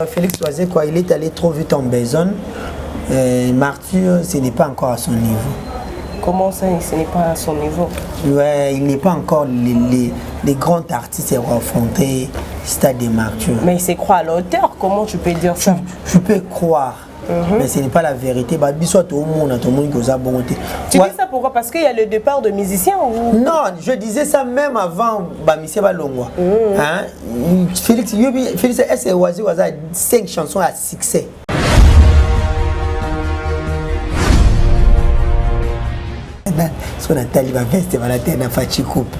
Félix Oisé, quoi, il est allé trop vite en besogne. Martyr, ce n'est pas encore à son niveau. Comment ça, ce n'est pas à son niveau? Ouais, il n'est pas encore les grands artistes affrontés Stade des Martyrs. Mais il se croit à l'auteur, comment tu peux dire ça? Je peux croire. Mais ce n'est pas la vérité. Tu dis ça pourquoi? Parce qu'il y a le départ de musiciens ou... Non, je disais ça même avant Bamisé Balongwa. Félix, est-ce que 5 chansons à succès? Ce qu'on a dit, va veste, va la terre, n'a pas de coupe.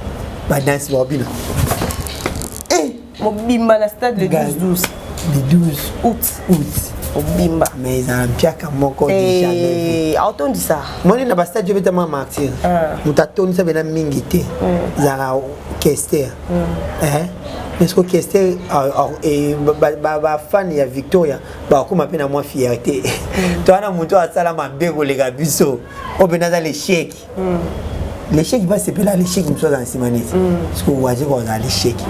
Va danser, va bien. Eh, mon bimba la stade le 12-12. Le 12 août. Bimba. Mais ils ont un pied comme mon corps déjà. Et on dit ça. Moi, je n'ai pas de tellement martyr. Nous t'attendons ça bien mingité. Zara Kester. Parce que Kester et fan il y a Victoria. Bah comme appelle à moi fierté. Toi on a monté à ça ma bégo les gars biso. On peut dans les chèques. Les chèques va se payer les chèques nous sommes dans Simanis. Parce que vous voyez qu'on a les chèques.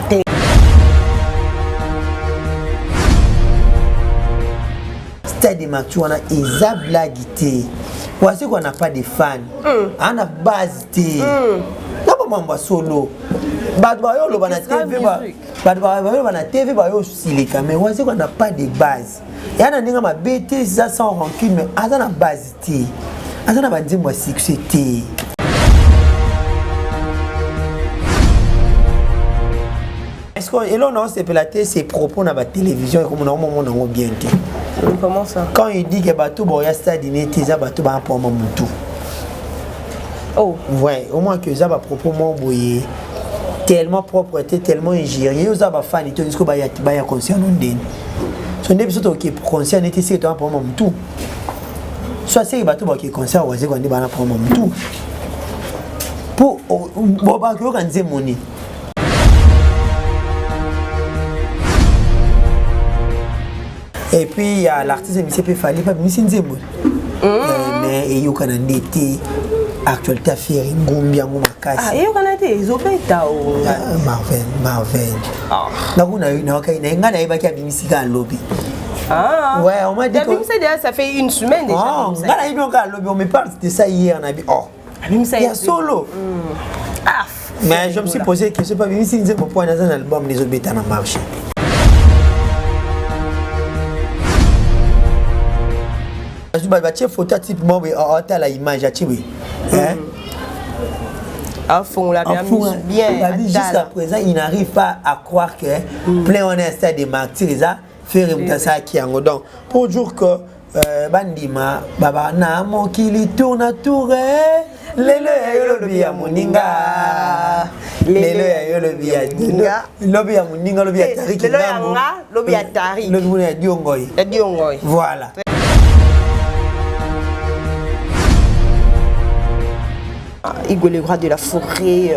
Stade de Martyrs, on a des blagues. Voici qu'on n'a pas de fans. On a base. On a solo. Badwayo na TV na TV mais voici qu'on n'a pas de base. Il y a des gens qui ont bêté ça sans rancune, mais on a base. On a dit moi succès. Est-ce que et là on s'est pélaté ses propos dans la télévision et comme on a bien été. Comment ça? Quand il dit que bateau boya stade il ça bateau ba pour mon tout. Oh, ouais, au moins que ça va propos mon boyé tellement propreté, tellement ingénieux, ça va fan il dit que ba ya conscient non den. Son début surtout qui conscient était c'est toi pour mon tout. Soit c'est bateau ba qui conscient ou c'est qu'on dit ba pour mon tout. Pour bon ba que organiser money. Et puis il y a l'artiste M.C.P. Fali, pas M.C. Nzembo. Mais il y a un été actualité à faire, Ngombi, Ngomakasi. Ah, il y a un été, ils ont fait ça. Marvel. Là, on a eu un lobby. Ah, ouais, on m'a dit que ça fait une semaine déjà. Oh, on me parle de ça hier. Oh, il y a solo. Mais je me suis posé la question, pas M.C. Nzembo pour un album, les autres bêta dans le marché. Je photo type moi à la image à Tiwi. À fond la bien. Jusqu'à présent, il n'arrive pas à croire que plein on est stade de Martyrs ça faire ça qui en donc pour dire que bandima baba na mo kili tourna touré lelo yo lobi ya muninga lelo yo lobi ya dinga lobi ya muninga lobi ya tariki ngambo lobi ya tariki lobi ya diongoy voilà. Igor le roi de la forêt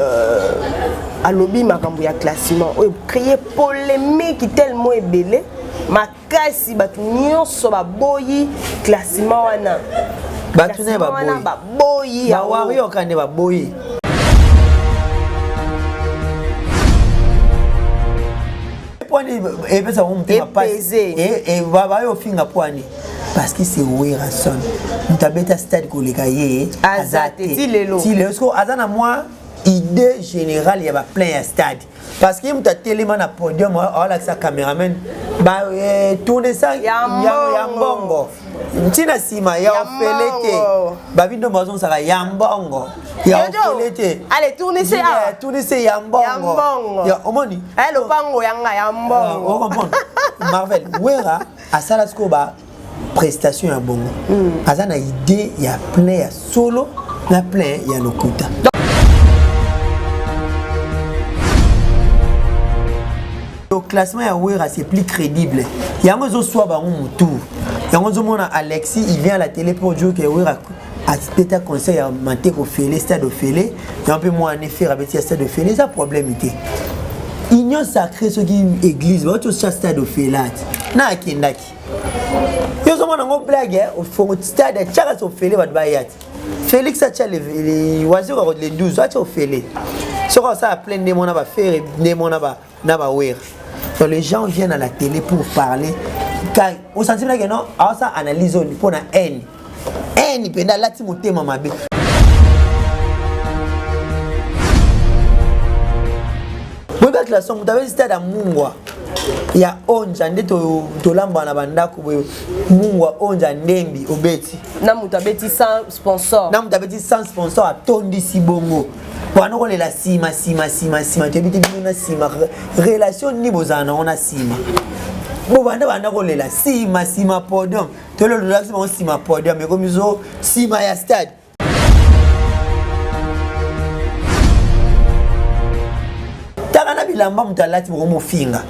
à lobby makambo ya classement créer polémique tellement ébélé makasi batu nyonso ba boyi classement wana batu ne ba boyi ba wari okande ba boyi poni et pesa on te pas et baba yo finga poni parce que c'est Werason. Nous avons stade collègue Azate Tilelo. Tilelo. Azana moi idée générale il y a plein de stade. Parce que nous avons tellement na podium avec sa caméraman ba tourner ça yambongo. Tina sima ya felete. Ba vindo mazon ça yambongo. Ya felete. Allez tourner ça. Tourner ça yambongo. Ya omoni. Hello pango yanga yambongo. On comprend. Marvel Wera à Salaskoba prestation à bongo. Azana idée il y a plein à solo, il y a plein il y a lokuta. Le classement à Wera c'est plus crédible. Il y a un soit ba on tour. Il y a un Alexis il vient à la télé pour dire que Wera a peut-être conseil à monter au Félé stade au Félé. Il y a un peu moins en effet avec stade au Félé ça problème était. Union sacrée ce qui église va au stade au Félé. Na kindaki. Yo zo mona ngo blague au fond stade chaka so Félé va bayat. Félix a les oiseaux les 12 a au Félé. Ce qu'on ça plein de monde va faire de monde na ba Wera. Les gens viennent à la télé pour parler Car au sentiment que non, alors ça analyse pour na haine. Haine penda lati motema mabe. Moi ba classe on t'avait stade à Mungwa. Il y a onja nde to lamba na bandako boyo. Mungwa onja ndembi obeti. Na mutabeti sans sponsor. Na mutabeti sans sponsor atondi si bongo. Wana ko lela sima tebiti bina sima relation ni bozana on a sima. Bo banda ko lela sima podium. To le relax on sima podium mais comme iso sima ya stade. Takana bilamba mutalati bo mo finga.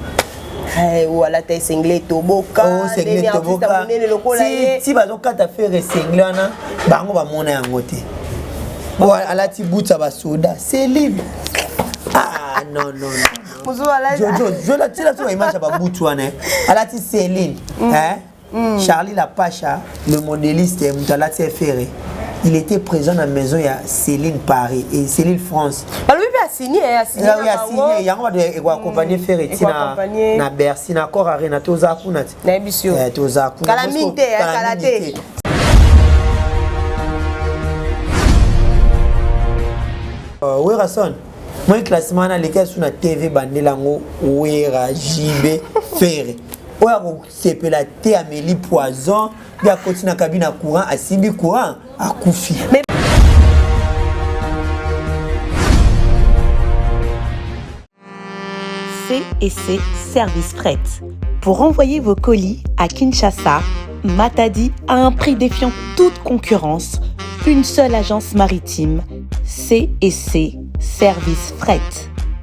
Ou à la taille cinglée toboka. Oh cinglée toboka. Si bazo kata faire cinglé wana bango ba mona yango te. Bon alati butsa ba soda c'est libre. Ah non. Je la tire sur image ba butu wana. Alati Céline, Charlie la Pacha, le modéliste mutalati ferré. Il était présent dans la maison il y a Céline Paris et Céline France. Alors il a signé, il y a accompagné Ferré na Bercy na corps arena toza kuna. Na émission. Toza kuna. Calamité. Wera son. Moi classement na lesquels sur la TV bandelango Wera JB Ferré. Oya ko sepela te Amélie Poison, ya continue na cabine à courant à Simbi courant à Koufi. C&C Service Fret. Pour envoyer vos colis à Kinshasa, Matadi a un prix défiant toute concurrence. Une seule agence maritime, C&C Service Fret.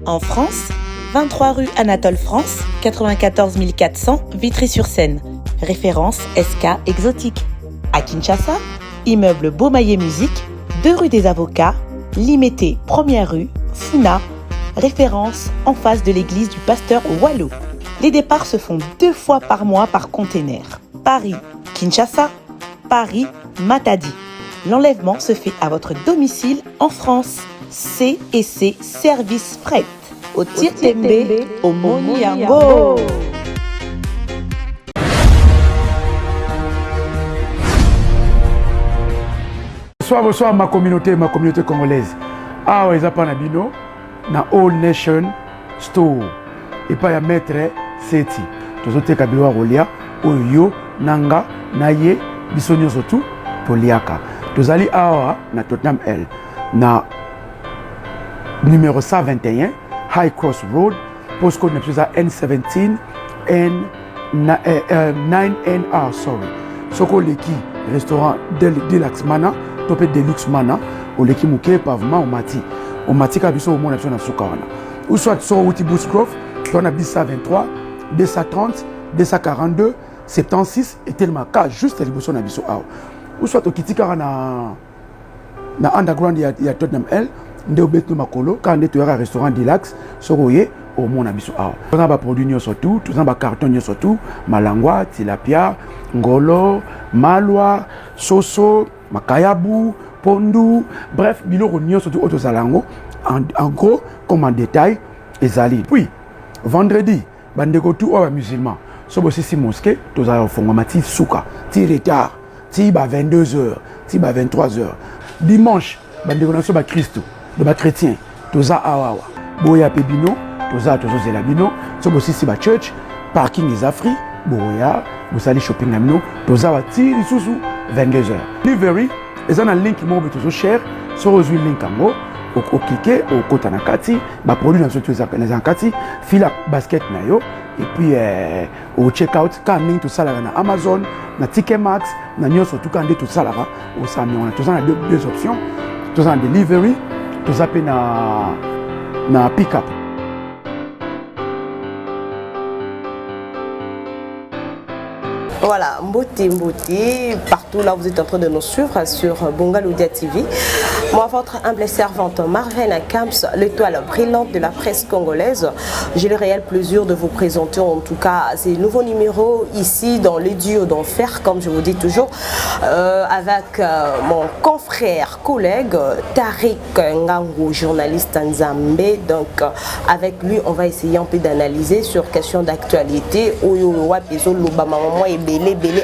En France, 23 rue Anatole France, 94 400 Vitry-sur-Seine. Référence SK Exotique. À Kinshasa, immeuble Beaumaillé Musique, 2 rue des Avocats, Limité, 1er rue, Funa. Référence en face de l'église du pasteur Wallo. Les départs se font 2 fois par mois par container. Paris-Kinshasa, Paris-Matadi. L'enlèvement se fait à votre domicile en France. C&C Service Fret. Au Tietembe, au Moniango. Bonsoir ma communauté congolaise. Ah ouais, ça bino na All Nation Store. Et pas ya maître Seti. Tozote kabiwa rolia oyo nanga naye bisonyo sotu toliaka. Tozali awa na Tottenham L na numéro 121 High Cross Road, postcode N17 9NR sorry. Soko leki restaurant Deluxe Mana, topé Deluxe Mana, au leki muke pavement au mati kabiso au monde na sukawana. Ou soit sur Outi Bushcroft, on a 123 230 242 76 et tellement cas juste l'émotion na biso awa. Ou soit au kitika na underground ya Tottenham L. Nde obeto makolo quand nde toyaka restaurant Deluxe soroye au mona biso awa. Tous ba produits surtout, tous ba carton surtout, malangwa, tilapia, ngolo, malwa, soso, makayabu, pondu, bref, biloko nyonso surtout auto zalango en gros comme en détail ezali. Puis vendredi, bandeko tout oba musulman. So bo sisi mosquée, tozala ofongwa mati suka, ti retard, ti ba 22h, ti ba 23h. Dimanche, bandeko na so ba Christo. De ba chrétien toza awawa boya pebino toza zela bino so bosisi ba church parking is free boya bosali shopping na bino toza wa ti lisusu 22h delivery ezana link mo tozo share so ozwi link ango o cliquer o kota na kati ba produit na so toza na kati fila basket na yo et puis au check out quand link to sala na Amazon na Ticketmax na nyoso tout quand to sala au sami on a toza na deux options toza na delivery tous appelés na pick-up. Voilà, Mbote, partout là vous êtes en train de nous suivre sur Bongalodia TV. Moi, votre humble servante Marvena Camps, l'étoile brillante de la presse congolaise. J'ai le réel plaisir de vous présenter en tout cas ces nouveaux numéros ici dans le duo d'enfer, comme je vous dis toujours, avec mon confrère, collègue Tariq Ngango, journaliste Nzambé. Donc, avec lui, on va essayer un peu d'analyser sur question d'actualité.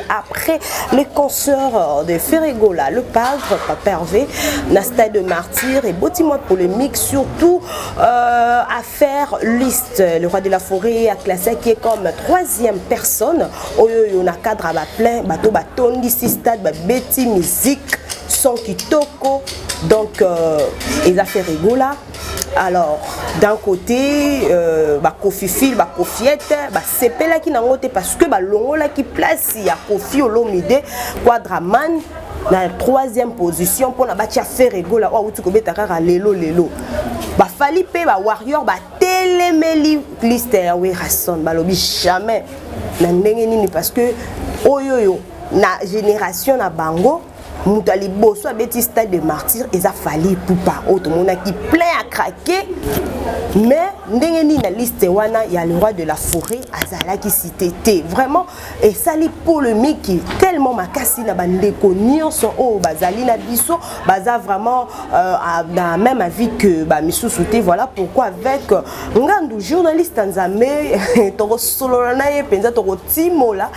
Après les concerts de Ferregola, le Pavre, Papa Hervé, Nasta de Martyr et Botimois polémique, surtout affaire Liste, le roi de la forêt a classé qui est comme troisième personne. On a cadre à plein, bateau, batondi, stade, bêti, musique, son kitoko. Donc, ils a fait Ferregola. Alors, d'un côté, Kofi Fil, Kofiette, c'est là qui n'a pas parce que l'ongo là qui place, il y a Kofi Olomide, Quadraman, dans la troisième position pour la bâtir Ferregola. Oh, tu connais ta cara lelo. Falipe, Warrior, Téléméli, liste, oui, Rasson, Balobi, jamais. Parce que, na génération na bango. Moutali bosso a bêti stade de martyr et ça fallait pour pas autre monde qui plein à craquer mais ndengeni na liste wana il y a le roi de la forêt azala qui cité vraiment et ça les polémique tellement makasi na bandeko nyonso o bazali na biso baza vraiment dans même avis que ba misusuté. Voilà pourquoi avec ngandu journaliste Nzambe toko solo na ye penza toko timola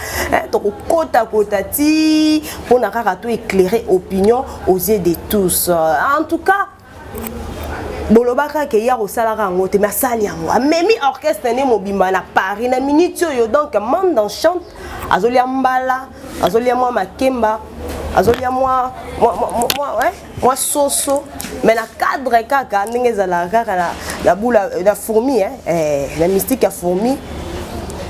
toko kota ti pour na kaka éclairer opinion aux yeux de tous. En tout cas, bolobaka ke ya ko salara ngote mais sali yango memi orchestre ne mobimba na Paris na minute yo donc monde en chante azolia mbala azolia moi makemba azolia moi soso mais na cadre kaka ndenge za kaka la boule la fourmi la mystique à fourmi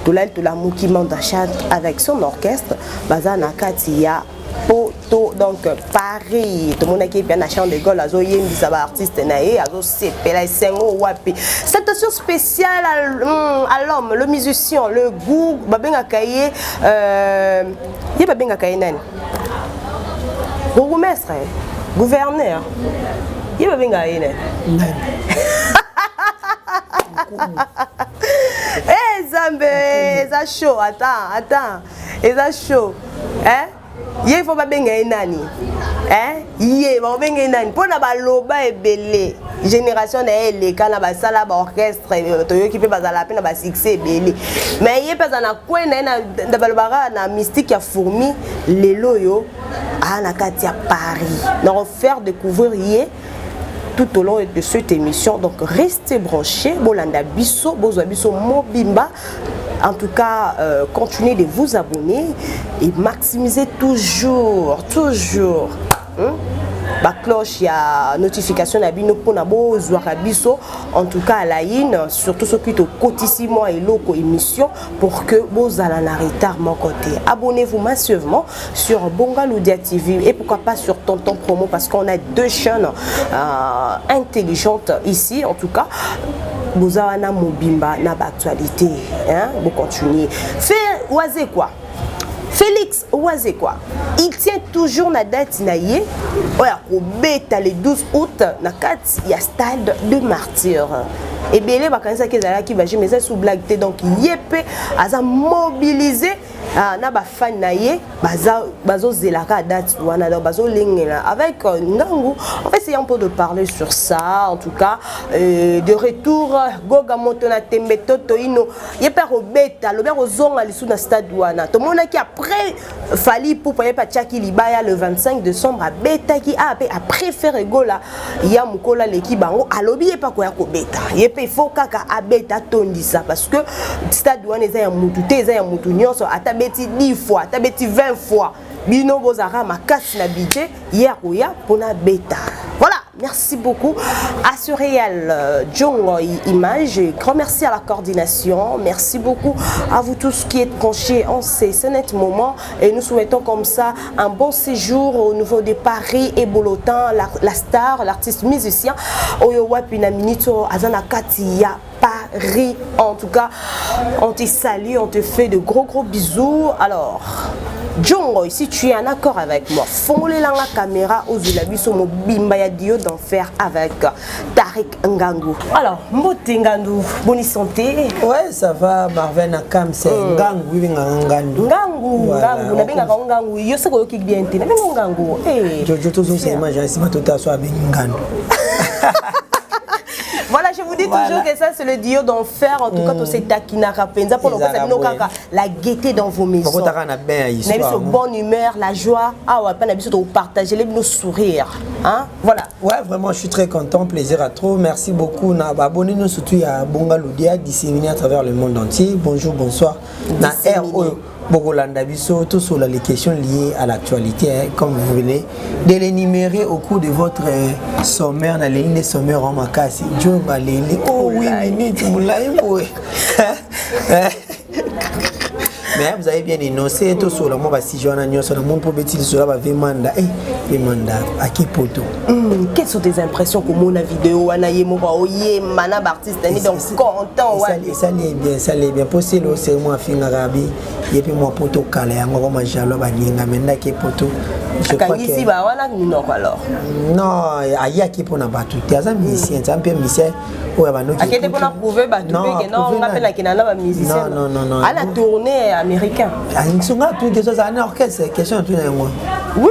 tout la mouki monde chante avec son orchestre bazana katia poto donc Paris tout le monde qui est bien à Champ de Gaulle azo yembi ça va artiste naé azo sepela sengo wapi citation spéciale à l'homme le musicien le goût babenga kaye yé babenga kaye nani bourgmestre gouverneur yé babenga yé nani eh Zambé ça chaud attends et ça chaud hein. Il faut pas benga nani yé ba benga nani pona ba loba ebele génération na elle kana ba sala ba orchestre toyo ki pe bazala pe na ba succès ebele mais yé pesa na kwena na balobara na mystique ya fourmi lelo yo na kati ya Paris na faire découvrir yé tout au long de cette émission. Donc restez branchés, bolanda biso, bozwa biso mobimba. En tout cas, continuez de vous abonner et maximisez toujours la cloche, il y a notification à bino pour nabo biso. En tout cas, à la in, surtout ce qui est au quotidien et loco émission pour que vous allez en retard mon côté. Abonnez-vous massivement sur Bongaloudia TV et pourquoi pas sur Tonton Promo parce qu'on a deux chaînes intelligentes ici. En tout cas, vous avez un mobimba, na actualité, vous continuez. Faire oiser quoi? Félix Oazé quoi? Il tient toujours la date naïe. Beta le 12 août na kat ya stade de martyr. Et bien les vacances qui zala qui va mais ça sous blague donc yépé aza mobilisé na ba fan naïe bazo zelaka date wana donc bazo lingela avec Ngangu. On va essayer un peu de parler sur ça en tout cas de retour Goga Motona Tembe Toto ino yépé robeta le ber ozonga lisu na stade wana. To mona qui après Fali pour pas Tchaki Libaya le 25 décembre à beta qui a après Ferregola ya mukola l'équipe bango alobi pas quoi ko beta yépé il faut kaka abeta tondi ça parce que stade wana eza ya mutu te eza ya mutu nyonso atabeti 10 fois atabeti 20 fois bino bozara makasi na budget hier oya pona beta. Voilà. Merci beaucoup à ce réel Djongo Image. Grand merci à la coordination. Merci beaucoup à vous tous qui êtes branchés en ces net moments. Et nous souhaitons comme ça un bon séjour au niveau de Paris et Bolotin, la star, l'artiste musicien. Oyowa Pinaminito Azana Katia Paris. En tout cas, on te salue, on te fait de gros bisous. Alors, Djongo, si tu es en accord avec moi, fongolez la caméra aux Zulabiso Mobimba ya Dio d'enfer avec Tariq Ngangu. Alors, Mbote Ngangu, bonne santé. Ouais, ça va, Marvin Nakam, c'est Ngangu, oui, Ngangu. Ngangu, Ngangu, Nabenga Ngangu, yo sais ko ki bien té, Nabenga Ngangu. Eh. Je tous c'est imagine si ma tout à soit bien Ngangu. Voilà, je vous dis toujours que ça c'est le duo d'enfer. En tout cas, tout c'est takinaka penza pour la gaieté dans vos maisons. Pourquoi t'as un bien histoire? N'avez bonne humeur, la joie. Ah ouais, pas n'habitude de partager les sourires. Hein? Voilà. Ouais, vraiment, je suis très content, plaisir à trop. Merci beaucoup. Abonnez-nous surtout à Bonga Loudia, disséminé à travers le monde entier. Bonjour, bonsoir. Na RO Bogolanda Bisso, tout sur les questions liées à l'actualité, hein, comme vous venez de l'énumérer au cours de votre sommaire, dans les lignes de sommaire en Makasi. Joe Balele, oh oui, minute, mais vous avez bien énoncé tout sur le mot si je n'ai sur le monde pour bêtise sur la vemanda et manda à qui poto. Quelles sont tes impressions comme mon vidéo anaye mo oye mana artiste ni donc content ouais ça l'est bien possible c'est moi finga rabi et puis moi poto kala yango comme jalo ba ninga menda ki poto je crois que ici ba wana non alors non aya ki pona batu tes musiciens c'est un peu musicien ouais ba no ki akete pona prouver batu que non on appelle kinana ba musicien non à la tournée américain ils sont là tout que ça en orchestre question tout moi oui.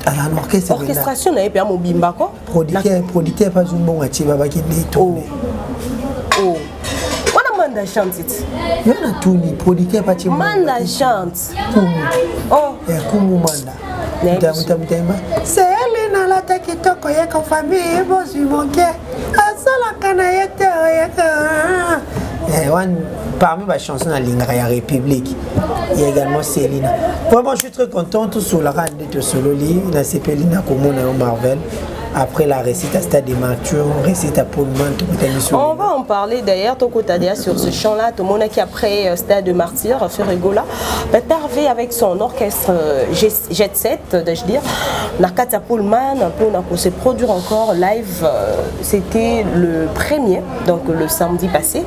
Alors, orchestration n'a pas mobimba quoi. Producteur pas un bon atiba ba qui tourner. Oh. On a manda chante. Il y a tout ni producteur pas ti manda chante. Oh, kumu manda. Mutamutema. C'est elle na la ta kitoko ya ko famille bosi monke. Asala kana yete parmi les chansons à la République, il y a également Céline. Vraiment, je suis très content tout sur la rade de Sololi, la Cépélina comme on Marvel. Après la récite à Stade de Martyr, récite à Poulman, tout on va en parler d'ailleurs, ton côté sur ce chant-là, tout le monde qui après Stade de Martyr, fait rigola. Pervé avec son orchestre Jet Set, je dire, Nakata Poulman, pour se produire encore live, c'était le premier, donc le samedi passé.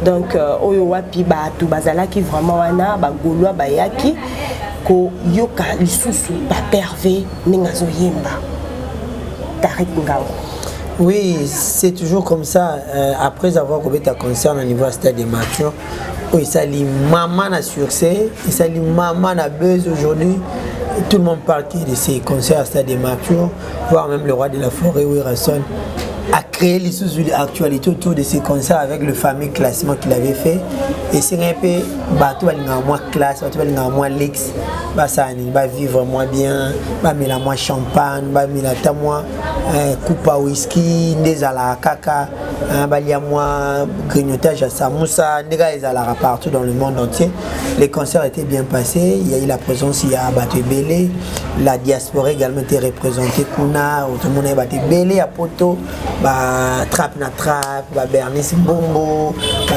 Donc, Oyowapi Batu Bazala qui vraiment wana, Bagolwa Bayaki, Ko Yoka Lisusu, Pervé, Nengazo Yemba. Oui, c'est toujours comme ça. Après avoir couvert un concert au niveau Stade de Martyr, il s'allie maman à succès, il s'allie maman à buzz aujourd'hui. Tout le monde parle de ces concerts à Stade de Martyr, voire même le roi de la forêt, Wilson, a créé les sous-actualités autour de ces concerts avec le fameux classement qu'il avait fait. Et c'est un peu, bateau va moins classe, bateau va moins lex, ça va vivre moins bien, va mettre moins champagne, va mettre moins coupe à whisky, des à la caca, va y moins grignotage à samoussa, des gars ils allaient partout dans le monde entier. Les concerts étaient bien passés, il y a eu la présence, il y a Bateau Belé, la diaspora également était représentée, Kuna, tout le monde a battu Belé à Poto. Trap na trap, Bernice Mbombo,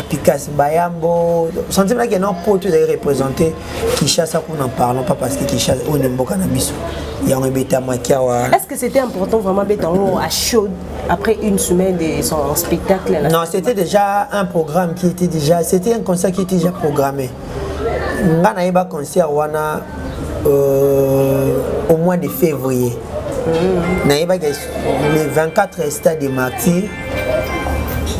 Picasso Bayambo. Sentiment qu'il y a un pot de représenter Kinshasa qu'on en parle, pas parce que Kinshasa on aime beaucoup Nabiso. Il y a un bêta makiawa. Est-ce que c'était important vraiment bêta à chaud après une semaine de son spectacle là? Non, c'était déjà un programme qui était déjà, c'était un concert qui était déjà programmé. On a eu un concert au mois de février. Les 24 stades de Martyr,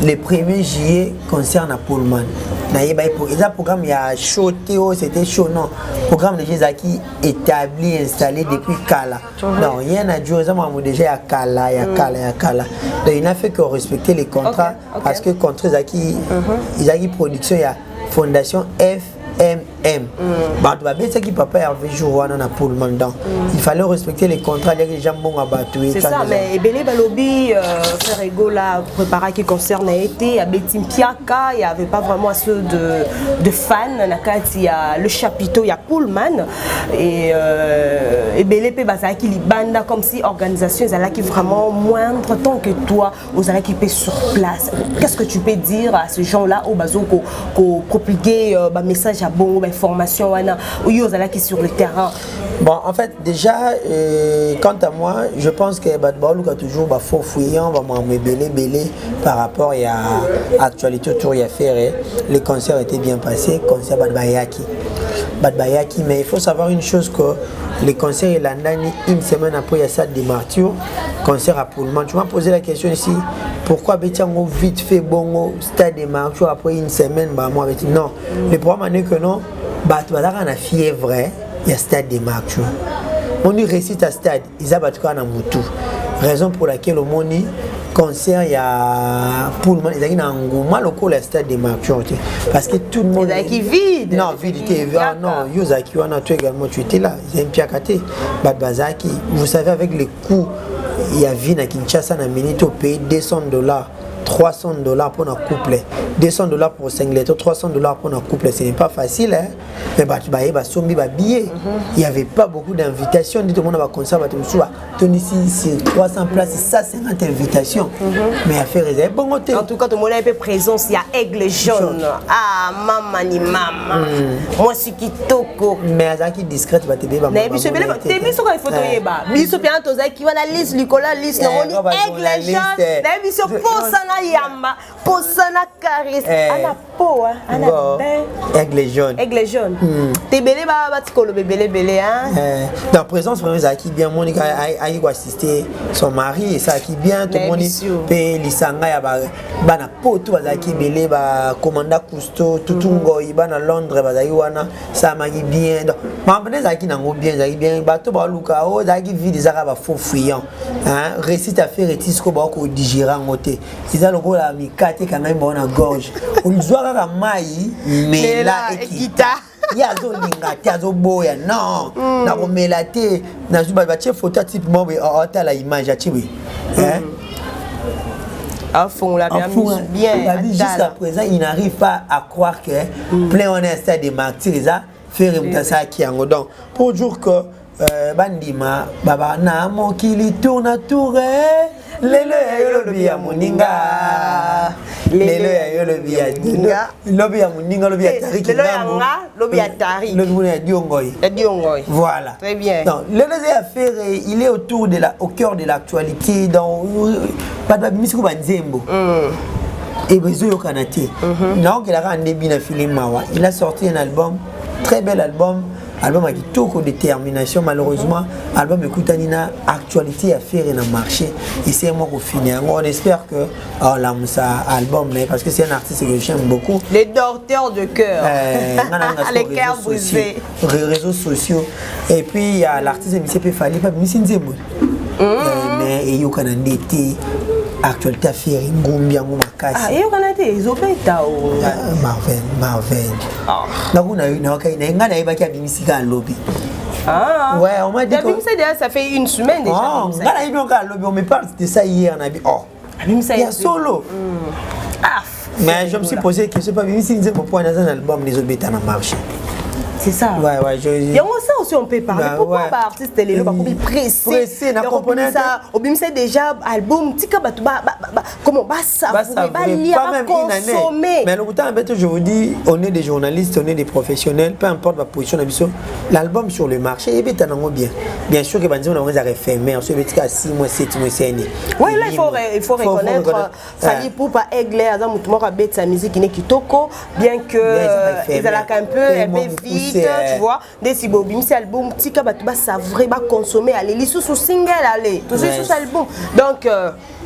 le 1er juillet concerne Pullman. Le programme il y a chaud, c'était chaud, non. Le programme de Jézaki établi, installé depuis Kala. Non, rien n'a dû, déjà à Kala, il y a Kala. Donc il n'a fait que respecter les contrats parce que contre Zaki, Zaki Production, il y a Fondation FMM. C'est qui papa Hervé Jouana na pour le mandant. Il fallait respecter les contrats, les gens vont abattre. C'est ça, mais Belé Balobi, Frère Ego là, préparé qui concerne été à Betim Piaka, il n'y avait pas vraiment assez de fans. Il y a le chapiteau, il y a Pullman. Et Belé Pébasa qui banda comme si organisation, ils allaient qui vraiment moindre tant que toi, aux allaient qui paient sur place. Qu'est-ce que tu peux dire à ces gens-là au bazo qu'on propulguer un message à bon, information ou ils allaient qui sur le terrain? Bon, en fait, déjà, quant à moi, je pense que Badbaoulou a toujours faux fouillant, va m'en belé par rapport à l'actualité autour de faire. Les concerts étaient bien passés, concert Badbayaki. Badbayaki, mais il faut savoir une chose que les concerts et l'andani, une semaine après, il y a ça de Martyr, concert à Pullman. Tu m'as posé la question ici, pourquoi Betiango vite fait bon stade de Martyr après une semaine, bah moi, non. Le problème est que non, bah tu vas avoir une fièvre, il y a stade de Martyr. On y récite à stade, ils ont battu un moutou. Raison pour laquelle au monde concert il y a Pullman, ils ont un engouement local à stade de Martyr. Parce que tout le monde. Ils ont vide. Non, vide, non, Yozaki, toi également, tu étais là. Ils ont un piakate. Badbazaki, vous savez, avec les coûts, il y a Vina Kinshasa, on a minute au pays $200. $300 pour un couple, $200 pour 5 lettres, $300 pour un couple, ce n'est pas facile, hein? Mais il n'y avait pas beaucoup d'invitations. Tout le monde va concert, ici 300 places, ça 50 invitations. Mais à faire bon côté. En tout cas, tout le monde a présence, il y a Aigle Jaune. Ah, maman ni maman. Moi, je suis Kitoko. Mais à qui discrète, va te dire. Mais tu es mis sur une photo. Biso bien toza qui va la liste, Nicolas liste, on dit Aigle Jaune. Mais biso pour ça. Yamba, posana caris, ana po, ana ben. Aigle jaune. Aigle jaune. T'es belé ba tikolo belé hein. Dans présence vraiment ça qui bien Monica a eu assister son mari et ça qui bien tout le monde pe lisanga ya ba na poto ba qui belé ba commanda Cousteau tutungo ibana Londres ba zayi wana ça m'a bien. Donc mambene za qui nango bien ba to ba luka o za qui vide za ba faux fuyant. Hein, récite à faire etisco ba ko digérer ngote. Le gros la mikate quand même on a gorge on doit la mai mais là ekita ya zo lingata zo boya non na ko melate na zuba ba che photo type mo ota la image atiwe hein à fond la bien jusqu'à présent il n'arrive pas à croire que plein on est stade de martyrs ça faire ça qui en donc pour dire que bandima baba na mokili tourna touré lelo lobi ya muninga lelo ya lobi ya dinga lobi ya muninga lobi ya tariki lelo ya nga lobi ya tariki lobi ya diongoy voilà très bien donc lelo ya faire il est autour de au cœur de l'actualité dans baba misiko banzembo et besoin yokanate donc il a rendu bien film mawa il a sorti un album très bel album avec tout de détermination malheureusement album écoute Nina actualité à faire dans le marché et c'est moi qui finis on espère que ça album mais parce que c'est un artiste que j'aime beaucoup les dorteurs de cœur les cœurs brisés réseaux sociaux et puis il y a l'artiste MCP Fali pas Missinzembo mais il y a été actualité à faire ngumbi yango makasi ah yo kana te izopeta o Marvel na kuna na ngana ibaki abimisika lobby ouais on m'a dit que ça fait une semaine déjà ngana ibonga lobby on me parle de ça hier on a dit abimisa ya solo mais je me suis posé que c'est pas abimisa nze pour dans un album les obéta na marché. C'est ça. Ouais, il y a ça aussi on peut parler. Pourquoi les artistes les pas pressé na comprendre ça obimisa déjà album tika batu comment ça va lire consommer. Mais le temps je vous dis on est des journalistes, on est des professionnels, peu importe la position d'ambition, l'album sur le marché est bien. Bien sûr que banzi on a refermé, on se met à 6 mois 7 mois c'est année. Ouais là il faut reconnaître Fali Poupa Aigle Azam Mutumora bet sa musique qui n'est kitoko bien que ils a la un peu vite. Tu vois des si bobim c'est album tika batu ba savrer ba consommer aller li sous single aller tout sous album donc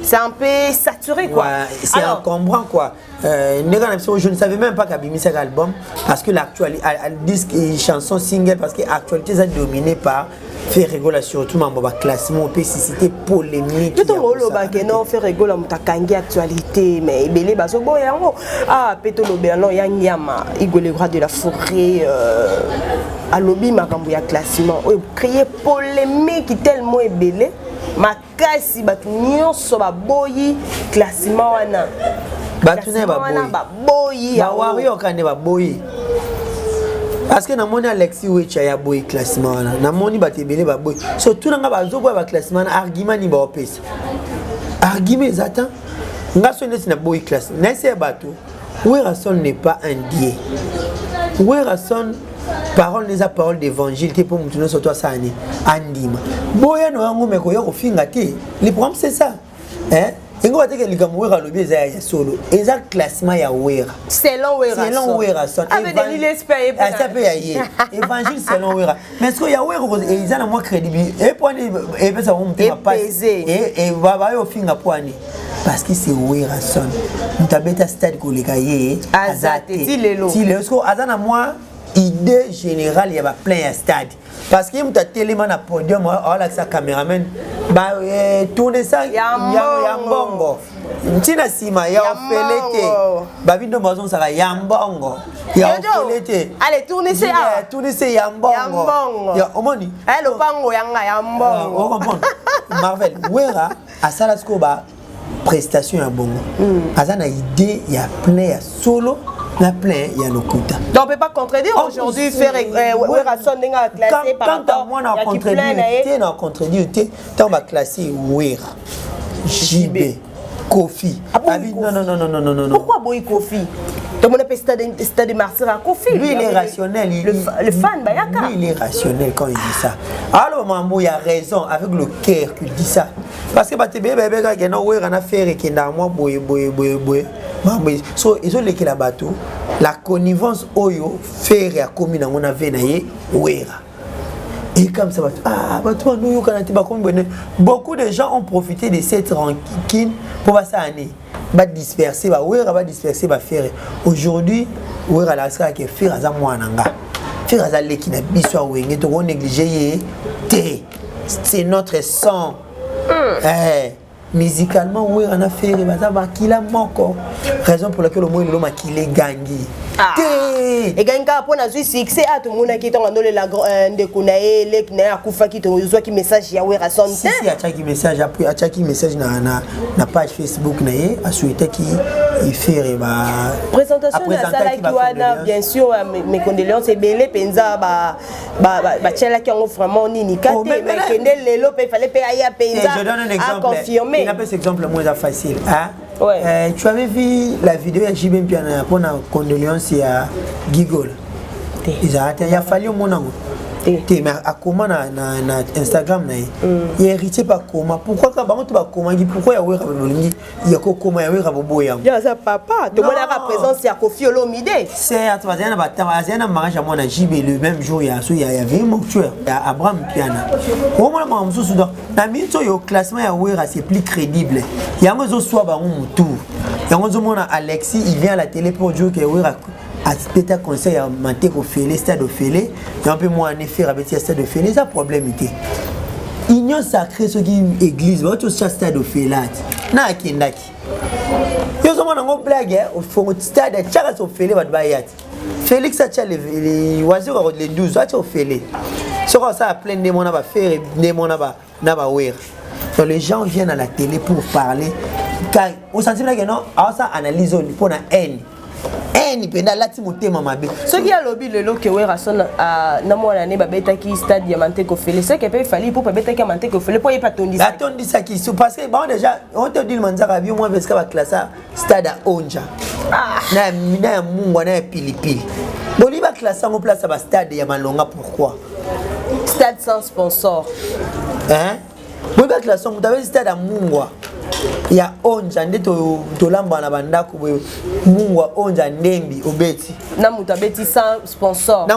c'est un peu saturé quoi c'est encombrant quoi je ne savais même pas qu'Abimi c'est album parce que l'actualité disque et chanson single parce que l'actualité est dominée par faire rigoler surtout dans le classement spécificité polémique tout le monde non faire rigoler mutakangi actualité mais belé baso boyango peto lobelo yanyama igole roi de la forêt à lobby makambo ya classement créer polémique tellement belé makasi batu nyonso ba boyi classement wana batune ba boyi ba wari okande ba boyi parce que namoni Alexis Wecha ya boyi classement wana namoni batebele ba boyi surtout nga bazo boyi ba classement argument ni ba opesa argument zata nga sonne na boyi classement na c'est bato Werrason n'est pas un dieu Werrason parole les paroles d'évangile pour mutuno sur toi ça andima boya no yango meko yo finga te le problème c'est ça hein et ndenge wateke likambo wera lobi eza ya solo eza classement ya wera selon wera son avec des milliers espérés ça peut y aller évangile selon wera mais ce que ya wera eza na moi crédible et point et pesa on te pas et baba yo finga point parce que c'est wera son mutabeta stade ko leka ye azate tilelo ce que azana moi idée générale ya ba plein ya stade parce que muta tellement na podium ala sa cameraman ba tourner ça ya mbongo ntina sima ya ofelete ba vindo mazon saka ya mbongo ya ofelete allez tourner ça ya mbongo ya omoni lo pango yanga ya mbongo on comprend Marvel wera asala sko ba prestation ya bongo azana idée ya plein ya solo la plein il y a le quota. Donc on peut pas contredire aujourd'hui faire wera son denga classé par rapport à contredire tant va classer wera JB Kofi non pourquoi boy Kofi tout le monde peut stade de Marseille à Kofi lui il est rationnel le fan bayaka lui il est rationnel quand il dit ça alors Mambo il a raison avec le cœur qu'il dit ça parce que bébé quand non wera na faire que dans moi boy so ils ont l'équipe la bateau la connivence oyo faire ya komi na ngona ve na ye wera et comme ça bateau nous kanati ba komi bone beaucoup de gens ont profité de cette rancune pour passer année ba disperser ba wera ba disperser ba faire aujourd'hui wera la saka ke faire za mwana nga faire za l'équipe na biso wenge to négliger ye té c'est notre sang musicalement oui on a fait bakila moko raison pour laquelle le mot le makile gangi et ganga pour na succès à tout le monde qui est en la ndeko na elek na akufa ki to zo ki message ya wera son si achaki message après achaki message na page Facebook na ye a souhaité qui il fait ba présentation de sala qui wana bien sûr mes condoléances et belé penza ba tchela qui ont vraiment nini kate mais kende lelo pe fallait pe aya penza à confirmer il appelle cet exemple moins facile hein. Ouais. Tu avais vu la vidéo de JB Mpiana pour la condoléance à Gigol. Il a fallu mon nom. Mais à comment na Instagram na il hérité pas comment pourquoi quand ba tu ba comment pourquoi ya wera bolingi ya ko comment ya wera boboya ya ça papa to mona ka présence ya Kofi Olomide c'est à toi na batama mariage à mon JB le même jour ya so ya avait mon tueur ya Abraham Piana au moins moi mususu donc na minto yo classement ya wera c'est plus crédible ya ngozo soit ba mutu ya ngozo mona Alexis il vient à la télé pour dire que wera à conseil à monter au Félé, stade au Félé, et un peu moins en effet avec le stade au Félé, ça problème était. Union sacrée ce qui église, votre stade au Félé, na kindaki. Yo sommes en blague au fond stade Charles au Félé va bayat. Félix a tcha les oiseaux les 12 au Félé. Ce qu'on ça plein de mon va faire de mon na ba wer. Donc les gens viennent à la télé pour parler car au sentiment que non, ça analyse pour na haine. Ni penda lati motema mabe ce qui a lobby le lo que wera son na mona ne babeta ki stade ya Manteko Fele ce qui peut fallu pour babeta ki Manteko Fele pour y pas tondisa tondisa qui parce que bon déjà on te dit manzaka bio moi parce que va classe stade à Onja na mungwa na pilipili boli ba classe en place ba stade ya Malonga pourquoi stade sans sponsor hein boli ba classe on t'avait stade à Mungwa ya Onja nde to lamba na bandako mungwa Onja ndembi obeti na mutabeti sans sponsor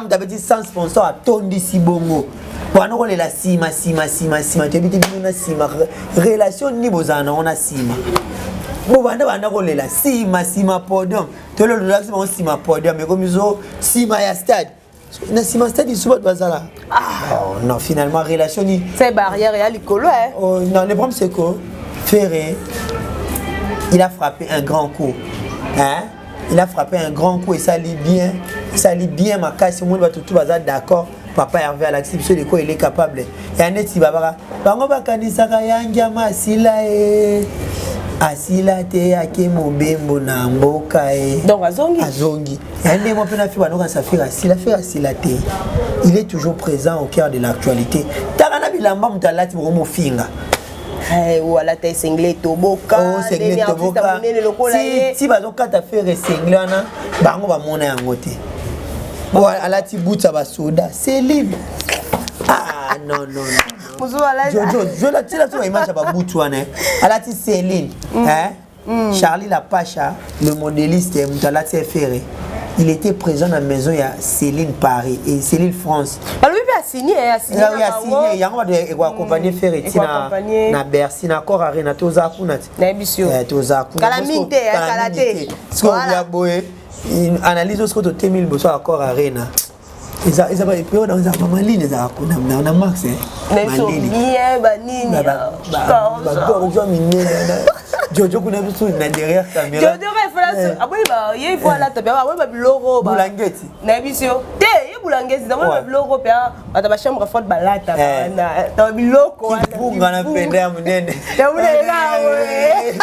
atondi si bongo wana ko lela sima te biti na sima relation ni bozana on a sima bo banda ko lela sima podium to le relax on sima podium mais comme zo sima ya stade na sima stade il souba bazala non finalement relation ni c'est barrière ya likolo hein non le problème c'est que Ferré, il a frappé un grand coup. Hein? Il a frappé un grand coup et ça lit bien ma casse. Tout le monde va tout d'accord. Papa Hervé Alexis, de quoi il est capable. Et un petit babara. Bango bakanisa kayanga masila asila te ake mobembo na mboka donc azongi. Un des mois pena fi banoka sa fira asila te. Il est toujours présent au cœur de l'actualité. Tarana bilamba mutalati bomo finga. Ou à la taille singlée toboka si bazo kata faire singlé wana bango ba mona yango te bon à la ti bout ça va soda c'est libre non. Je la image à Boutouane. Elle a dit Céline. Charlie Lapacha, le modéliste, Ferré. Il était présent dans la maison, il y a Céline Paris et Céline France. Alors, il a signé. Il a signé. Il y a accompagné Ferré. Na Bercy, na Cor Arena, Toza Kunat. Toza Kunat. Calamité. Il analyse ce que tu as mis le à Cor Arena. Ils ont des périodes dans la ligne, ils ont max. Mais ils sont bien, banini. Jojo kuna biso na derrière caméra. Jojo va faire ça. Ah il faut la taper. Ah oui, logo. Boulangeti. Na biso. Te, il boulangeti. Na oui, logo pia. Ata ba chambre forte balata. Na biloko. Bunga na penda munene. Na munene.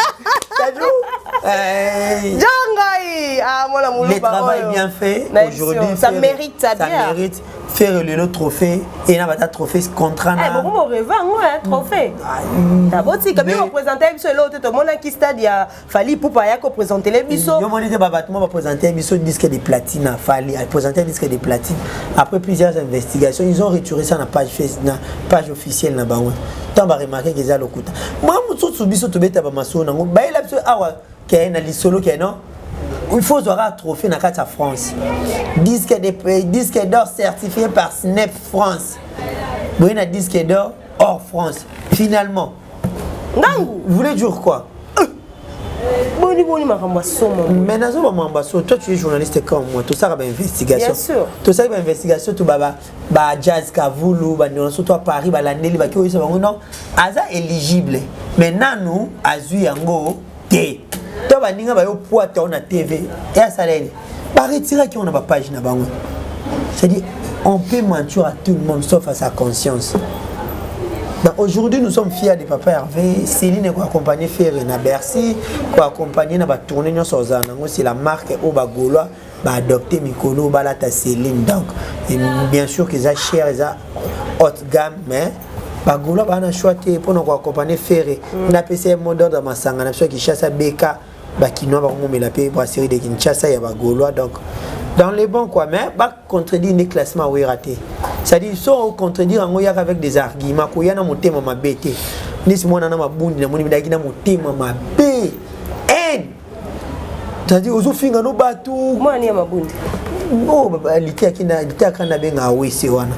Jangai. Ah moi la moulou. Le travail bien fait aujourd'hui. Ça mérite ça bien. Ça mérite faire le trophée et na bata trophée contrat na. Bon on revend moi trophée. D'abord si quand même représenter biso l'autre tout le monde qui stade il fallait pour pas ko présenter les biso. Yo moni te babatuma ba présenter biso disque de platine fallait présenter disque de platine. Après plusieurs investigations, ils ont retiré ça na page officielle na bango. Tant ba remarquer que ça lokuta. Moi mutsutsu biso to beta ba maso na ngo. Ba ila biso awa ke na lisolo ke non. Il faut avoir un trophée dans la France. Disque d'or certifié par Snap France. Vous avez un disque d'or hors France. Finalement. Vous voulez dire quoi? Maintenant, toi tu es journaliste comme moi. Tout ça c'est une investigation. Bien sûr. Tout ça c'est une investigation. Tout Jazz Kavoulou, toi Paris, Landeli, non. Aza éligible. Maintenant nous, Azu Yango, T. Toi baninga ba yo poata on a TV et à salaire ba retirer qui on a ba page na bango. C'est-à-dire on peut mentir à tout le monde sauf à sa conscience. Aujourd'hui nous sommes fiers de papa Hervé, Céline ko accompagner Ferré na Bercy, ko accompagner na ba tourner nyo sozana ngo c'est la marque au Bagoloa ba adopter Mikolo balata Céline donc et bien sûr que ça cher ça haute gamme mais Bagoloa ba na choité pour nous accompagner Ferré. On a PC modèle dans Masanga na so qui chasse Beka Bakinois ba mo la paix brasserie de Kinshasa ya Bagoloa donc dans les bons quoi mais ba contredire les classements où raté. C'est-à-dire sont contredire en oya avec des arguments ko yana motema mabete. Ni si mona na mabundi na moni bidaki na motema mabe. C'est-à-dire aux finga no batu moi ni mabundi. Oh baba litaka benga wese wana.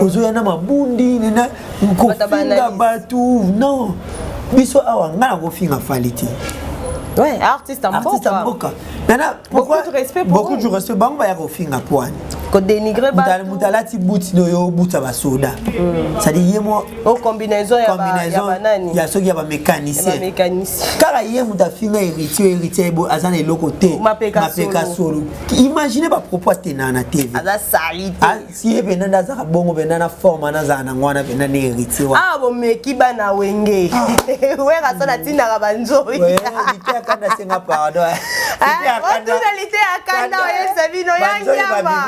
Ozo yana mabundi na kofinga batu non. Biso awa ngana kofinga faliti. Ouais, artiste en Boka. Maintenant, pourquoi beaucoup de respect pour beaucoup de respect bango ya kofinga poani. Ko dénigrer ba mutalati buti no yo buta ba soda. Ça dit yemo au combinaison ya banani. Ya soki ya ba mécanicien. Kara yemo mutafinga héritier bo azana eloko te. Mapeka solo. Imaginez ba propos tena na TV. Aza salite. Si e benanda za bongo benana forme na za na ngwana benana héritier wa. Ah bo meki bana wenge. Wera sona tina ka banzoi. Ouais, kanda senga pardon. Tonalité à Kanda et Sabino Yangiama.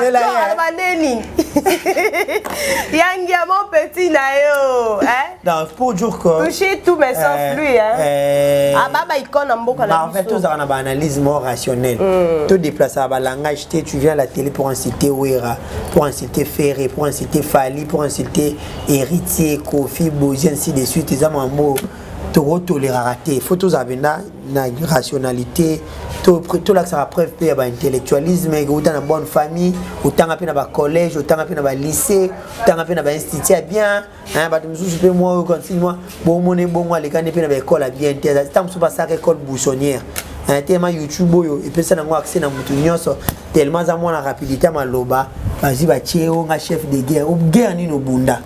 Baneni. Yangiama petit nayo. Non, pour dire que toucher tout mais sans lui ah baba icône en beaucoup la en fait tous on a une analyse more rationnelle. Tout déplacer à langage tu viens à la télé pour inciter Ouera, pour inciter Ferré, pour inciter Fali, pour inciter Héritier, Kofi, Bozi ainsi de suite les amants tout tolérarité. Il faut tous avoir une rationalité. Tout là ça preuve qu'il y a un intellectualisme, autant dans bonne famille, autant dans un collège, autant dans un lycée, autant dans un institut bien. Hein, bah tu me suis moi continue moi bon monnaie bon moi les gars n'est pas dans l'école bien. Tant que pas ça école bouchonnière. Hein, tellement YouTube et puis ça n'a accès dans mutu nyonso tellement za moi la rapidité maloba. Vas-y ba cheo nga chef de guerre ou guerre ni no bunda.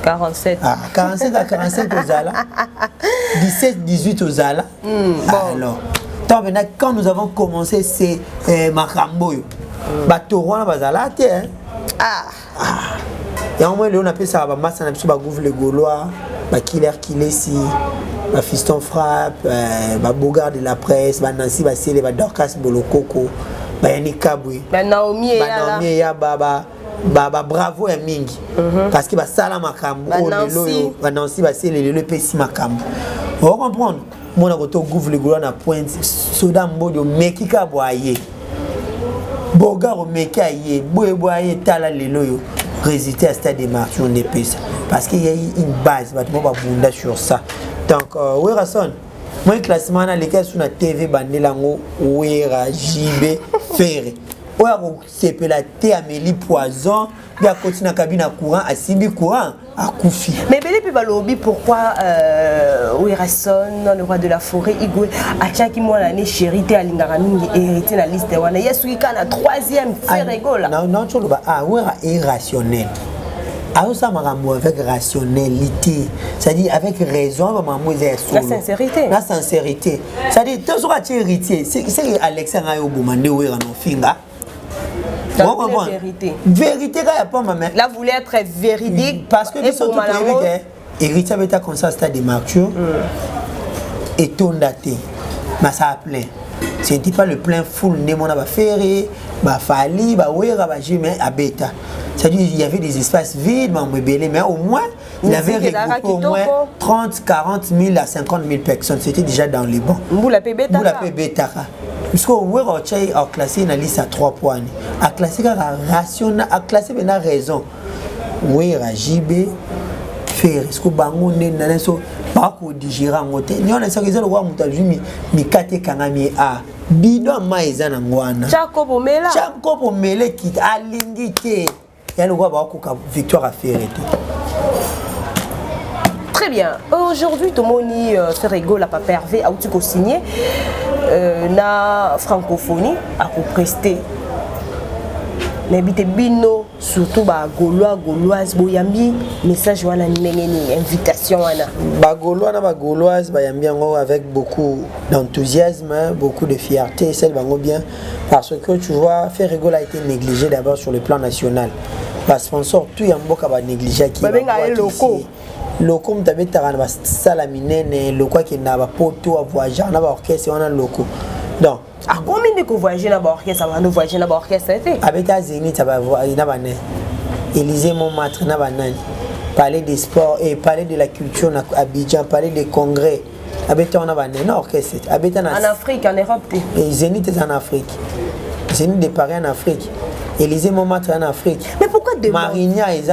47. Ah, 47 à 45 aux Ala. 17, 18 aux Ala. Alors, quand nous avons commencé, c'est Makamboyo. Batourouana Bazala, tiens. Et en moins, on appelle ça Massa Napsu Bagouvre le Gaulois, Killer Kilesi, Fiston Frappe, Bogard de la presse, Nancy Bassele, Dorcas Bolokoko, Yannick Kaboué, Naomi et Baba. Baba bravo ya mingi parce que ba sala makambo lelo Nancy ba sele lelo pesi makambo on comprendre mona ko to gouvre le golo na pointe soda mbodo mekika boaye boga o meka ye boye boaye tala lelo yo résultat à stade de marché on épaisse parce qu'il y a une base bâtiment va bunda sur ça donc Werason moi classement na lesquels sur la TV bandelango Wera JB Ferré oya ko sepela te Amélie Poison bien continuer na cabine courant à Simbi courant à Koufi mais belé puis balobi pourquoi Werason le roi de la forêt Igwe achaki moi l'année chérité à Lingaraming hérité la liste wana yesuki kana 3e Ferregola non tu ba Wera irrationnel ça m'a avec rationalité, c'est-à-dire avec raison, la sincérité. La sincérité. C'est-à-dire, tout ce que tu es héritier, c'est Alexandre Ayobumande ou Erano Finga. La vérité. Vérité, il n'y a pas ma mère. Là, voulait être véridique. Parce que nous sommes héritier avec un constat stade de marture et ton daté. Mais ça a plein. Ce n'était pas le plein full, on a ferré, fali, wera, mais à bêta. C'est-à-dire qu'il y avait des espaces vides, mais au moins, il avait regroupé au moins 30, 40 000 à 50 000 personnes. C'était déjà dans les bancs. Moula Pébéta. Parce qu'on a classé une liste à 3 points. A classé a classé raison. Oui, JB, faire ce que bango n'est so pas qu'on digéra ngote. Ni on a ça que ça le roi mutajumi mi kate kangami a bidon maiza na ngwana. Chako pomele kit alingite. Il y a le roi ba victoire à faire. Très bien. Aujourd'hui, Tomoni Ferrego l'a pas pervé a outil signé na francophonie a prester. Mais bino surtout ba gauloise boyambi message wana nengeni invitation wana ba gauloise bayambi ngo avec beaucoup d'enthousiasme, beaucoup de fierté, celle bango bien parce que tu vois Ferrego a été négligé d'abord sur le plan national. Ba sponsor tout yamboka ba négligé qui ba benga locaux locaux mtabeta na sala minene locaux qui na ba poto a voyager na ba orchestre wana locaux. Donc à combien de voyager dans l'orchestre avant de voyager dans l'orchestre avec ta Zénith ça va voir na bané Élysée Montmartre na banane parler des sports et parler de la culture na Abidjan parler des congrès avec on a bané na orchestre avec en Afrique en Europe et Zénith est en Afrique Zénith de Paris en Afrique Élysée Montmartre en Afrique mais pourquoi Marigna est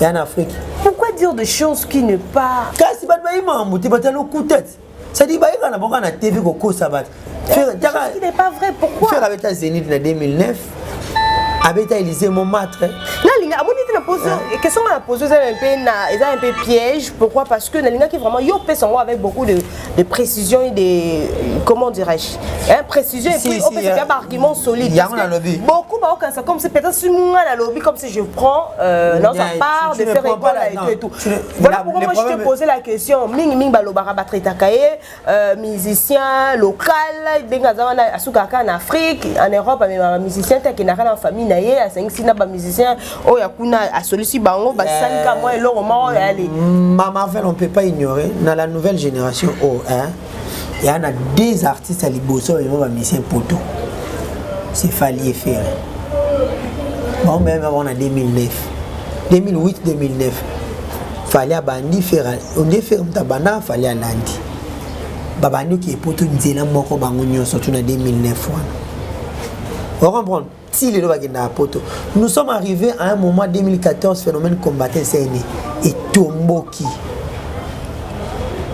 en Afrique pourquoi dire des choses qui ne pas car si ba ba monter ba tellement coup tête ça dit ba na boka na TV ko sabat ce qui n'est pas vrai, pourquoi faire avec ta Zénith en 2009, avec ta Élysée Montmartre. Là, Linga, la question qu'on a posée, c'est un peu piège. Pourquoi? Parce que Linga qui vraiment yo fait son avec beaucoup de précision et de comment dirais-je, précision et puis on peut faire par argument solide. Beaucoup comme c'est peut-être si moi la lobby comme si je prends non ça part de faire école et tout. Voilà pourquoi moi je te posais la question. Ming balobara batretakaye musicien local bengazana asukaka en Afrique, en Europe mais musicien qui n'a rien en famille naie à 5 6 ba musicien oh yakuna à celui-ci bango ba salika moi et le roman aller. Marvel on peut pas ignorer dans la nouvelle génération il y en a des artistes à Liboso et moi musicien poto. C'est Fali et Ferré. Bon même avant en 2009. 2008 2009. Fali a bandi Ferré. On est ferme tabana Fali a landi. Babandi qui est poto nzela moko bango nyonso surtout en 2009 on comprend. Nous sommes arrivés à un moment 2014, phénomène combattant CNE et Tomboki.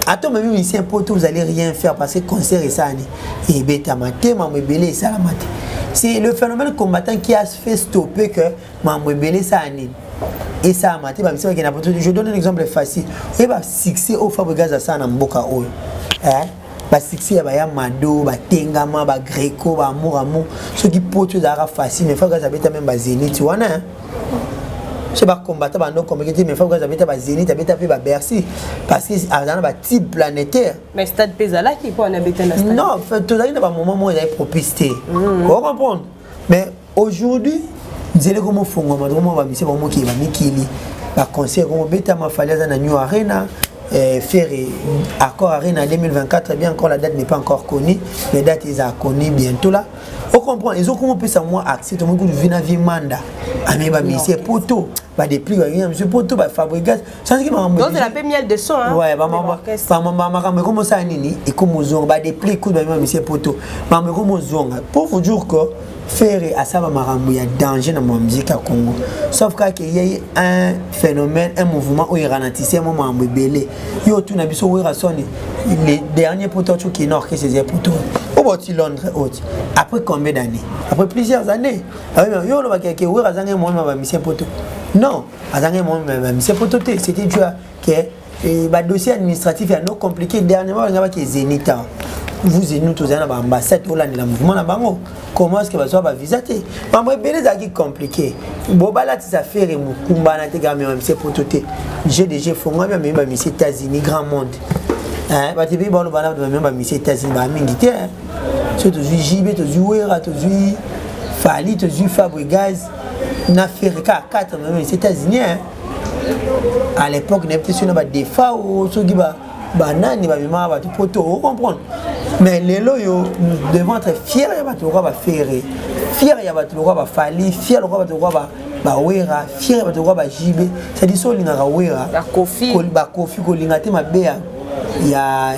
À toi, même musicien poto, vous n'allez rien faire parce que concert et ça, et bêta maté, mamébélé et ça la maté. C'est le phénomène combattant qui a fait stopper que mamébélé ça et ça a maté. Je donne un exemple facile. Il va fixer au Fabregas à ça dans Mboka Oyo. Ba succès ya mado ba tengama ba greco ba amour ce qui pote d'ara facile mais faut que ça beta même ba Zénith tu vois hein c'est pas combattre ba non combattre mais faut que ça beta ba Zénith beta pe ba Bercy parce que dans ba type planétaire mais stade Pesala qui pour on habiter na stade non fait tout ça il y a un moment où il y a propicité vous comprendre mais aujourd'hui nzele comme fongo ma vraiment ba mise ba mo ki ba mikili ba concert comme beta ma falaise na New Arena faire accord Arena 2024 bien encore la date n'est pas encore connue mais date est connue bientôt là on comprend ils ont comment peut ça moi accès tout le monde vient à manda mais bah monsieur poto bah des plis monsieur poto bah fabriquer sans que maman donc c'est la première de son hein ouais maman mais comment ça nini et comme on bah des plis coup bah monsieur poto maman comment on pour vous dire que faire à ça il y a danger dans la musique à Congo sauf qu'il y a un phénomène un mouvement où il ralentit un moment belé yo tout na biso où rasoni les derniers poteaux qui nord que ces poteaux au boti Londres haute après combien d'années après plusieurs années yo le bakeke où razanga moi ma monsieur poteau non azanga moi ma monsieur poteau c'était dû à que ba dossier administratif est non compliqué dernièrement on a que Zénith vous et nous tous à l'ambassade ou là le mouvement na bango comment est-ce que va soit visiter maman belé ça qui compliqué bobala ti ça fait mukumba na te gamé monsieur pototé j'ai déjà fonga même ba monsieur États-Unis grand monde hein ba te bi bon bana même ba monsieur États-Unis ba mingi te surtout JB to Wera to Fali to Fabregas na faire ka 4 même monsieur États-Unis à l'époque n'était sur na des fois ou so qui ba banani ba mima ba poto comprendre mais les loyaux nous devons être fiers ya ba to ba faire fiers ya ba to ba Fali fiers ya ba to ba Wera fiers ya ba to ba JB c'est dit so linga Wera ba Kofi ko linga te mabe ya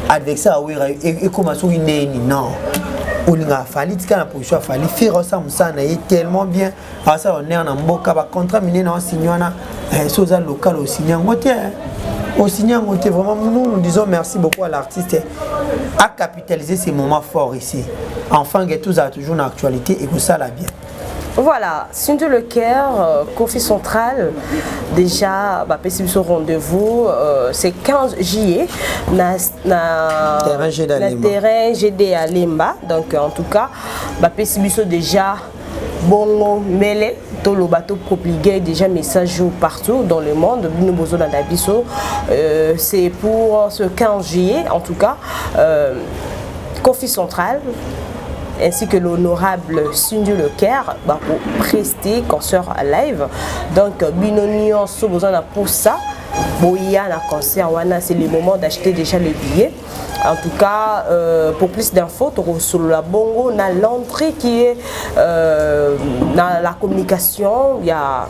adversaire Wera et comment so ineni non olinga Fali tika na position Fali faire ça musana est tellement bien à ça on est en mboka ba contrat miné na signana soza local au signan au signan vraiment nous disons merci beaucoup à l'artiste à capitaliser ces moments forts ici enfin que tout a toujours une actualité et que ça la bien. Voilà, Sundu Le Caire, Kofi Central, déjà, possible au rendez-vous, c'est 15 juillet, na terrain GD à Limba, donc en tout cas, possible déjà, bongo, mêlé, tout le bateau propligé, déjà message partout dans le monde, nous besoin d'abisso, c'est pour ce 15 juillet, en tout cas, Kofi Central, ainsi que l'honorable Sundu Le Caire pour prester concert à live. Donc, binonion, so besoin pour ça. Boya na concert, c'est le moment d'acheter déjà le billet. En tout cas, pour plus d'infos, sur la bongo, dans l'entrée qui est dans la communication, il y a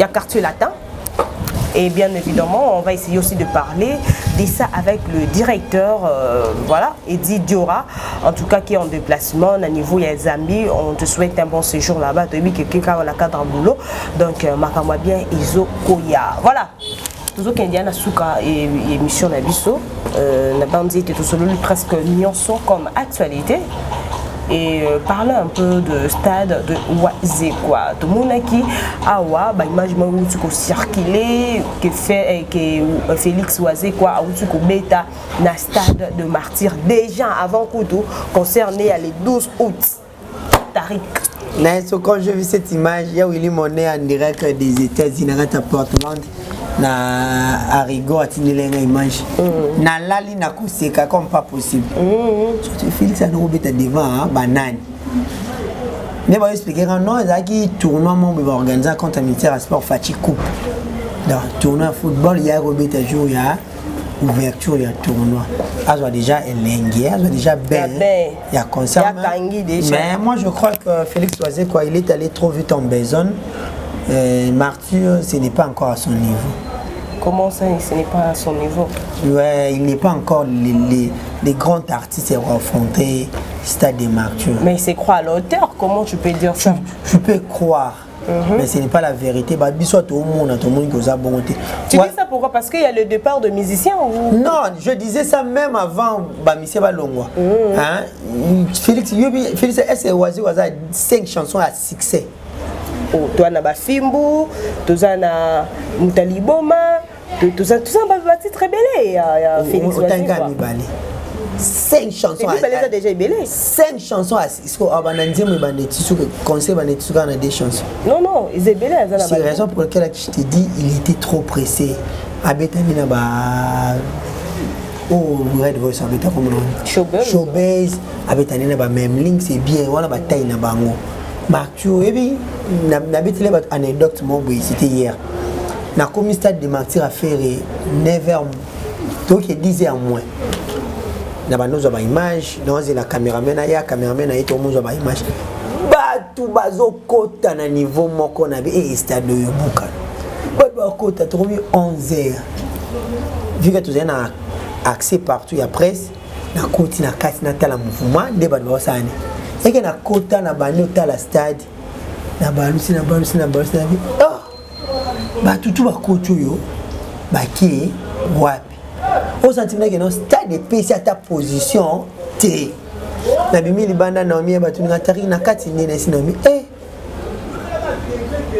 quartier latin. Et bien évidemment, on va essayer aussi de parler de ça avec le directeur, voilà, Eddie Diora, en tout cas qui est en déplacement au niveau des Zambie. On te souhaite un bon séjour là-bas. Tu as vu que quelqu'un a la cadre en boulot. Donc, Makama bien, Izo Koya. Voilà. Toujours qu'il y a une émission d'Abisso. La bande était tout seul, presque nyonso comme actualité. Et parler un peu de stade de Oise quoi. Tout le monde qui a image où tu circuler que fait que Félix Oise quoi où tu bêta na stade de Martyr déjà avant Koutou concerné à les 12 août. Tariq. Quand je vis cette image, il y a Willy Monet en direct des États-Unis à Portland. Na arigo atinilenga image na lali na kuseka comme pas possible surtout Félix a robeta devant banane mais va expliquer non zaki tournoi mon va organiser contre ministère à sport Fati Coupe dans tournoi football il y a robeta jour il y a ouverture il y a tournoi azo déjà elengue azo déjà ben il y a concert mais moi je crois que Félix Oise quoi il est allé trop vite en besogne. Martyr, ce n'est pas encore à son niveau. Comment ça, ce n'est pas à son niveau? Ouais, il n'est pas encore les grands artistes affrontés stade des Martyrs. Mais il se croit à l'auteur, comment tu peux dire ça? Je peux croire. Mais ce n'est pas la vérité. Tout le monde qui a bonté. Tu dis ça pourquoi? Parce qu'il y a le départ de musiciens ou... Non, je disais ça même avant Michel Balongwa. Félix, est-ce que 5 chansons à succès? Toi na Bafimbu, toi na Mutaliboma, tout ça très belé Félix Oise. 5 chansons. C'est déjà belé. 5 chansons à des chansons. Non, ils étaient belé. C'est la raison pour laquelle je te dis il était trop pressé. Abetani na ba Red Voice abeta comme Showbase abetani na ba même link c'est bien voilà ba taille na bango. Martyr, et puis, n'habitez pas anecdote, c'était hier. Na commis stade de Martyr à faire 9h, donc 10h moins. na banozo ba image non c'est la caméraman ya caméraman a été mozo ba image batu bazokota na niveau moko na bi stade yo buka batu bakota tromi 11h vu que tu as accès partout ya presse na koti na kati na tala mouvement de batu basani et que na kota na bano tala stade na balusi ah batu tu bakoto yo baki wapi au sentiment que non stade de PC à ta position T na bimi libanda na omi batu na tari na kati ni na sinomi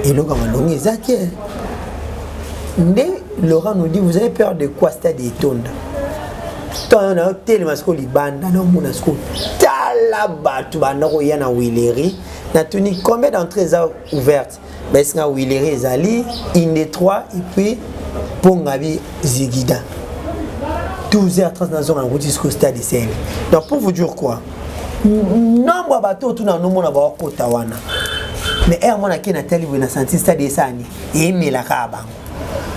et le grand long ezaki Laurent nous dit vous avez peur de quoi stade etonda tant on a tellement ce libanda na mona sko tala batu banda ko yana Willery na tuni combien d'entrées ouvertes mais c'est na Willery ezali inde 3 et puis Pongabi Zigida 12h30 dans zone en route jusqu'au stade de Sel. Donc pour vous dire quoi nombre bateau tout na nomona ba kota wana mais mona ki na tali na senti stade de Sani et mela ka bango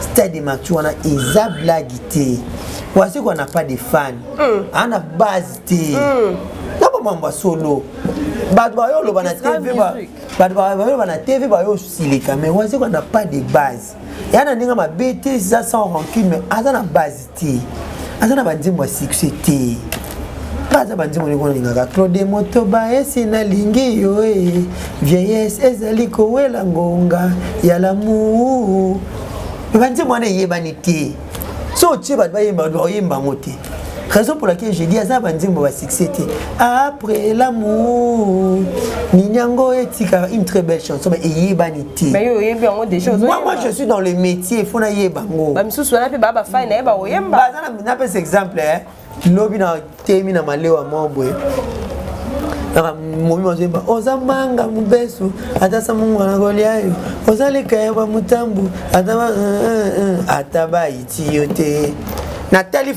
stade de Matuana eza blagité voici qu'on n'a pas de fans on a base té na ba mamba solo bad bayo lo bana TV ba bad bayo bana TV bayo silika mais voici qu'on n'a pas de base yana ninga ma BT ça sans rancune mais azana base té azana bandimwa succès té baza bandimwa ni kona ninga Claude Motoba esi na lingi yo vieillesse ezali ko wela ngonga ya l'amour bandimwa na yebani té so tu vas yemba moté raison pour laquelle j'ai dit à ça bandimwa ba succès té après l'amour Ninyango etika une très belle chanson mais yebani té mais yo yebi ngo des choses moi je suis dans le métier faut na yebango ba misusu na pe baba fa na yeba oyemba bazana na pe exemple lobi na temi na malewa mobwe na momi mazemba ozamanga mubesu atasa mungu na goliayo ozaleka ya mutambu ataba iti yote Nathalie